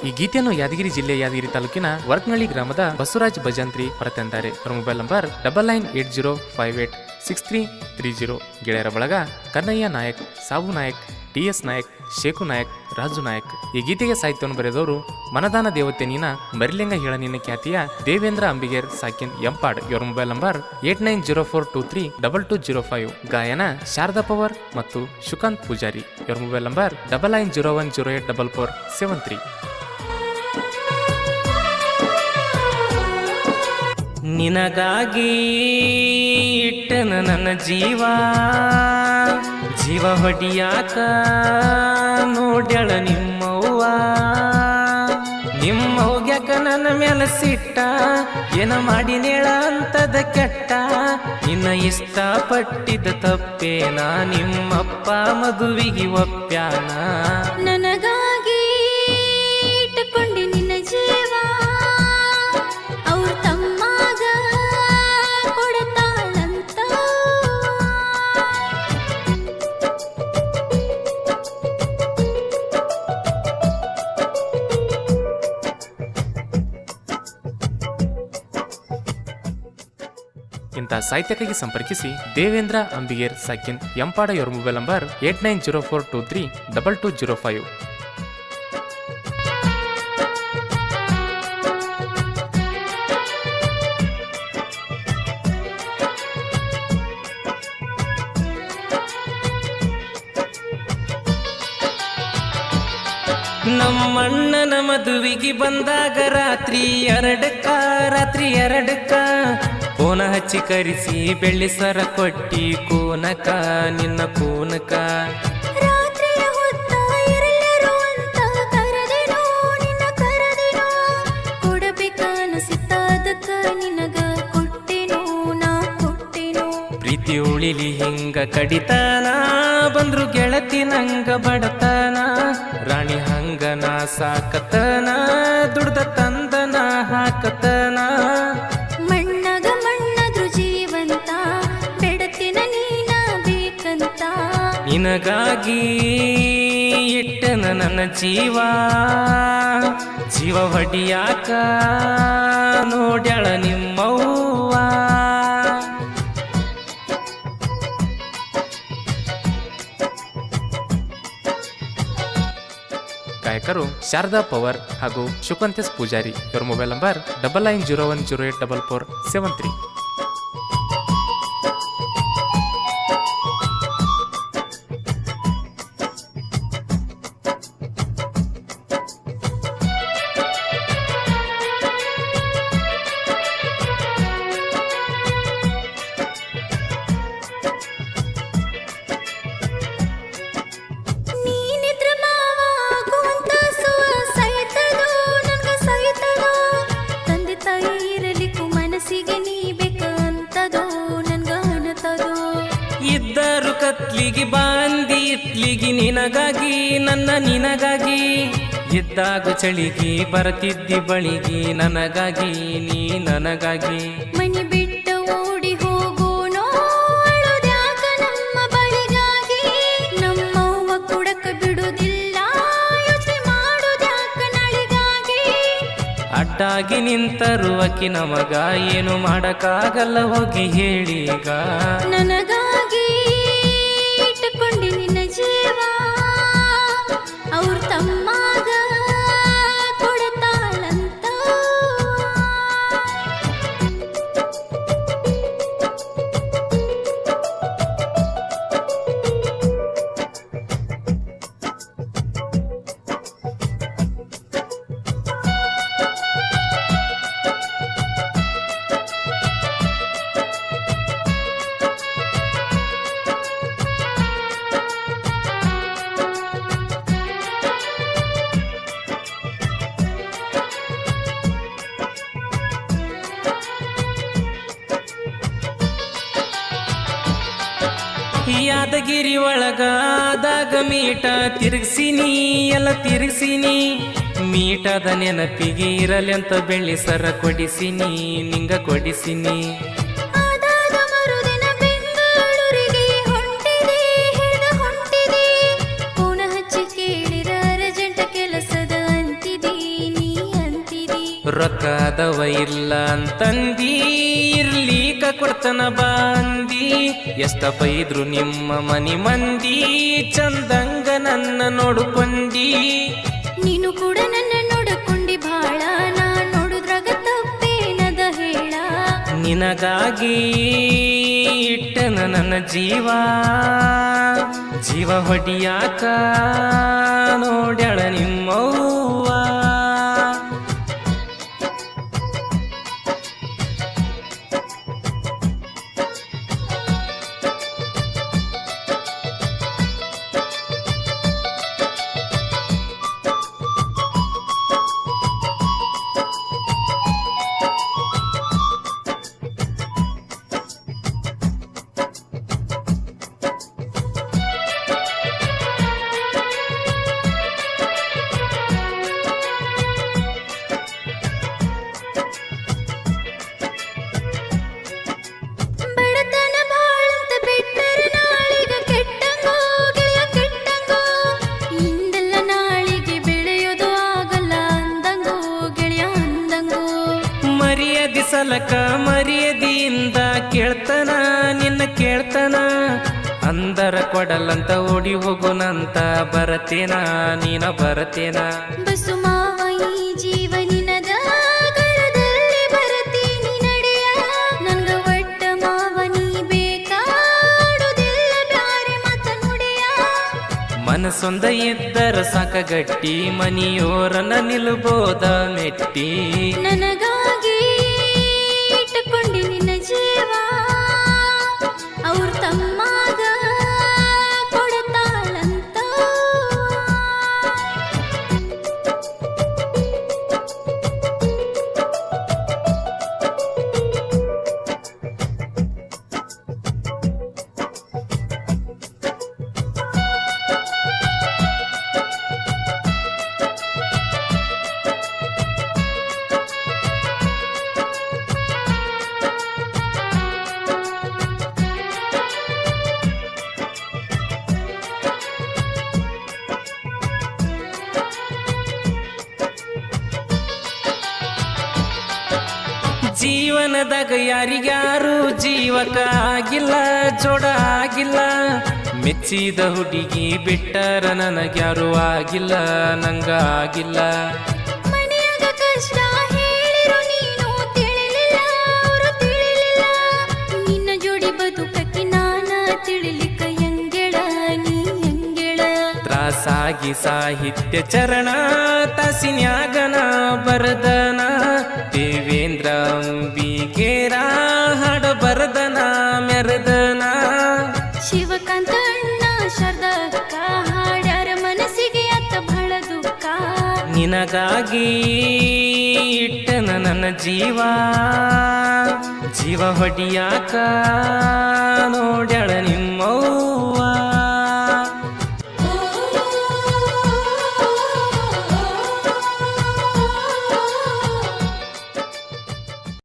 ಈ ಗೀತೆಯನ್ನು ಯಾದಗಿರಿ ಜಿಲ್ಲೆ ಯಾದಗಿರಿ ತಾಲೂಕಿನ ವರ್ಕನಳ್ಳಿ ಗ್ರಾಮದ ಬಸವರಾಜ್ ಭಜಂತ್ರಿ ಹೊರತಂದಾರೆ. ಅವರ ಮೊಬೈಲ್ ನಂಬರ್ 9980586330. ಗೆಳೆಯರ ಬಳಗ ಕನ್ನಯ್ಯ ನಾಯಕ್, ಸಾಬು ನಾಯಕ್, TS ನಾಯಕ್, ಶೇಖು ನಾಯಕ್, ರಾಜು ನಾಯಕ್. ಈ ಗೀತೆಗೆ ಸಾಹಿತ್ಯವನ್ನು ಬರೆದವರು ಮನದಾನ ದೇವತೆ ನೀನ ಮರಿಲಿಂಗ ಹೇಳನಿನ ಖ್ಯಾತಿಯ ದೇವೇಂದ್ರ ಅಂಬಿಗೇರ್ ಸಾಕಿನ್ ಎಂಪಾಡ್. ಇವರ ಮೊಬೈಲ್ ನಂಬರ್ 8904232205. ಗಾಯನ ಶಾರದಾ ಪವರ್ ಮತ್ತು ಶುಕಾಂತ್ ಪೂಜಾರಿ. ಇವರ ಮೊಬೈಲ್ ನಂಬರ್ 9901084473. ನಿನಗಾಗಿ ಇಟ್ಟನ ನನ್ನ ಜೀವ ಹೊಡಿಯಾಕ ನೋಡ್ಯಾಳ ನಿಮ್ಮವ್ಗ್ಯಾಕ ನನ್ನ ಮೇಲೆ ಸಿಟ್ಟ, ಏನ ಮಾಡಿ ನೇಳ ಅಂತದ ಕೆಟ್ಟ. ನಿನ್ನ ಇಷ್ಟಪಟ್ಟಿದ್ದ ತಪ್ಪೇನ, ನಿಮ್ಮಪ್ಪ ಮದುವಿಗೆ ಒಪ್ಪ್ಯಾನ. ನನಗಾಗಿ ಇಟ್ಟುಕೊಂಡಿ ನಿನ್ನ ಜೀವ, ಅವ್ರ ತಮ್ಮಾಗ ಕೊಡತಾಳಂತ. ಇಂಥ ಸಾಹಿತ್ಯಕ್ಕಾಗಿ ಸಂಪರ್ಕಿಸಿ ದೇವೇಂದ್ರ ಅಂಬಿಗೇರ್ ಸಾಕಿನ್ ಎಂಪಾಡ. ಇವರ ಮೊಬೈಲ್ ನಂಬರ್ 8904232205. ನಮ್ಮಣ್ಣನ ಮದುವಿಗೆ ಬಂದಾಗ ರಾತ್ರಿ ಎರಡಕ್ಕ ಫೋನ ಹಚ್ಚಿ ಕರೆಸಿ ಬೆಳ್ಳಿ ಸರ ಕೊಟ್ಟಿ ಕೂನಕ ನಿನ್ನ ಕೂನಕ. ರಾತ್ರಿಯ ಹೊತ್ತ ಇರಲ್ಯರು ಅಂತ ಕರೆದೆನೋ, ನಿನ್ನ ಕರೆದೆನೋ. ಕೊಡಬೇಕನಿಸಿತ ಅದಕ್ಕ ನಿನಗ ಕೊಟ್ಟೆನೋ, ನಾ ಕೊಟ್ಟೆನೋ. ಪ್ರೀತಿ ಉಳಿಲಿ ಹಿಂಗ ಕಡಿತಾನ, ಬಂದ್ರು ಗೆಳತಿ ನಂಗ ಬಡತನ. ರಾಣಿ ಹಂಗನ ಸಾಕತನ, ದುಡ್ದ ತಂದನ ಹಾಕತನ. ಮಣ್ಣದ್ರು ಜೀವಂತ, ಬೆಡತಿನ ನೀನ ಬೇಕಂತ. ನಿನಗಾಗಿ ಇಟ್ಟನ ನನ್ನ ಜೀವ ಹೊಡಿಯಾಕ ನೋಡ್ಯಾಳ ನಿಮ್ಮವ್ವ. ಗಾಯಕರು ಶಾರದಾ ಪವರ್ ಹಾಗೂ ಶುಕಾಂತ್ ಪೂಜಾರಿ. ಇವರ ಮೊಬೈಲ್ ನಂಬರ್ 9901084473. ಇದ್ದರು ಕತ್ಲಿಗೆ ಬಾಂದಿ ಇತ್ಲಿಗಿ ನಿನಗಾಗಿ ನಿನಗಾಗಿ. ಇದ್ದಾಗ ಚಳಿಗಿ ಬರತಿದ್ದಿ ಬಳಿಗಿ ನನಗಾಗಿ ನೀ ನನಗಾಗಿ. ಮನಿ ಬಿಟ್ಟು ಓಡಿ ಹೋಗೋನೋ ಅಳುದ್ಯಾಕ ನಮ್ಮ ಬಳಿಗಾಗಿ. ನಮ್ಮವ್ವ ಕುಡಕ ಬಿಡುದಿಲ್ಲ, ಯೋಚನೆ ಮಾಡುದ್ಯಾಕ ನಾಳಿಗಾಗಿ. ಅಡ್ಡಾಗಿ ನಿಂತರು ಅಕ್ಕಿ ನಮಗ, ಏನು ಮಾಡಕ್ಕಾಗಲ್ಲ ಹೋಗಿ ಹೇಳೀಗ. ನನಗಾಗಿ ಇಟ್ಟುಕೊಂಡಿ ನಿನ್ನ ಜೀವ, ಅವ್ರ ತಮ್ಮಾಗ ಕೊಡತಾಳಂತ. ಯಾದಗಿರಿ ಒಳಗಾದಾಗ ಮೀಟ ತಿರುಗಿಸಿನಿ, ಎಲ್ಲ ತಿರುಗಿಸಿನಿ. ಮೀಟದ ನೆನಪಿಗೆ ಇರಲಿ ಅಂತ ಬೆಳ್ಳಿ ಸರ ಕೊಡಿಸಿನಿ, ನಿಂಗ ಕೊಡಿಸಿನಿ. ಆದಾಗ ಮರುದಿನ ಬೆಂಗಳೂರಿಗೆ ಹೊಂಟಿದೆ, ಹೊಂಟಿದೆ. ಪುನಃ ಹಚ್ಚಿ ಕೇಳಿರ ಅರ್ಜೆಂಟ್ ಕೆಲಸದ ಅಂತಿದೆ, ರೊಕ್ಕದವ ಇಲ್ಲ ಅಂತಂದಿ ಇರ್ಲಿಕ ಕೊಡ್ತನ ಬಾಂದಿ ಎಷ್ಟ ಬೈದ್ರು ನಿಮ್ಮ ಮನಿ ಮಂದಿ ಚಂದಂಗ ನನ್ನ ನೋಡುಕೊಂಡಿ ನೀನು ಕೂಡ ನನ್ನ ನೋಡಕೊಂಡಿ ಬಾಳ ನಾ ನೋಡುದ್ರಾಗ ತಪ್ಪೇನದ ಹೇಳ ನಿನಗಾಗಿ ಇಟ್ಟನ ನನ್ನ ಜೀವ ಜೀವ ಹೊಡಿಯಾಕ ನೋಡ್ಯಾಳ ನಿಮ್ಮವ್ವ ಬಡತನ ಬಾಳಂತ ಬಿಟ್ಟರ ನಾಳಿಗ ಕೆಟ್ಟಂಗೋ ಗೆಳೆಯ ಕೆಟ್ಟಂಗೋ ಇಂದೆಲ್ಲ ನಾಳಿಗೆ ಬೆಳೆಯೋದು ಆಗಲ್ಲ ಅಂದಂಗೋ ಗೆಳೆಯ ಅಂದಂಗೋ ಮರ್ಯಾದಿ ಸಲಕ ಮರ್ಯಾದಿಯಿಂದ ಕೇಳ್ತನ ನಿನ್ನ ಕೇಳ್ತನ ಅಂದರ ಕೊಡಲ್ಲಂತ ಓಡಿ ಹೋಗುನಂತ ಬರತೇನ ನೀನ ಬರತೇನ ಬಸು ಮಾವ ಈ ಜೀವನಿನದ ಗರದಲ್ಲಿ ಬರತೀನಿ ನಡೆಯ ನನ್ಗ ಒಟ್ಟ ಮಾವ ನೀ ಬೇಕಾಡುದಿಲ್ಲ ಬ್ಯಾರೆ ಮತ ನುಡಿಯ ಮನಸ್ಸೊಂದ ಇದ್ದರ ಸಾಕ ಗಟ್ಟಿ ಮನಿಯೋರನ ನಿಲ್ಬೋದ ಮೆಟ್ಟಿ ನನಗಾಗಿ ಇಟ್ಟುಕೊಂಡಿ ನಿನ್ನ ಜೀವ ಅವ್ರ ತಮ್ಮಾಗ ಕೊಡತಾಳಂತ ಜೀವನದಾಗ ಯಾರಿಗ್ಯಾರು ಜೀವಕ ಆಗಿಲ್ಲ ಜೋಡ ಆಗಿಲ್ಲ ಮೆಚ್ಚಿದ ಹುಡುಗಿ ಬಿಟ್ಟರ ನನಗ್ಯಾರು ಆಗಿಲ್ಲ ನಂಗ ಆಗಿಲ್ಲ ಮನೆಯಾಗ ಕಷ್ಟ ಹೇಳಿರು ನೀನು ತಿಳಿಲಿಲ್ಲ ಅವರು ತಿಳಿಲಿಲ್ಲ ನಿನ್ನ ಜೋಡಿ ಬದುಕಕ್ಕೆ ನಾನ ತಿಳಿಲಿಕ್ಕ ಎಂಗೆಳ ನೀ ಎಂಗೆಳ ತ್ರಾಸಾಗಿ ಸಾಹಿತ್ಯ ಚರಣ ತಾಸಿನ್ಯಾಗನ ಬರದನ ದೇವೇಂದ್ರ ಅಂಬಿಗೇರ ಹಾಡ ಬರದನ ಮೆರದನ ಶಿವಕಾಂತ ಅಣ್ಣ ಶಾರದಕ್ಕ ಹಾಡ್ಯಾರ ಮನಸ್ಸಿಗೆ ಅತ್ತ ಬಹಳ ದುಃಖ ನಿನಗಾಗಿ ಇಟ್ಟನ ನನ್ನ ಜೀವ ಜೀವ ಹೊಡಿಯಾಕ ನೋಡ್ಯಾಳ ನಿಮ್ಮವ್ವ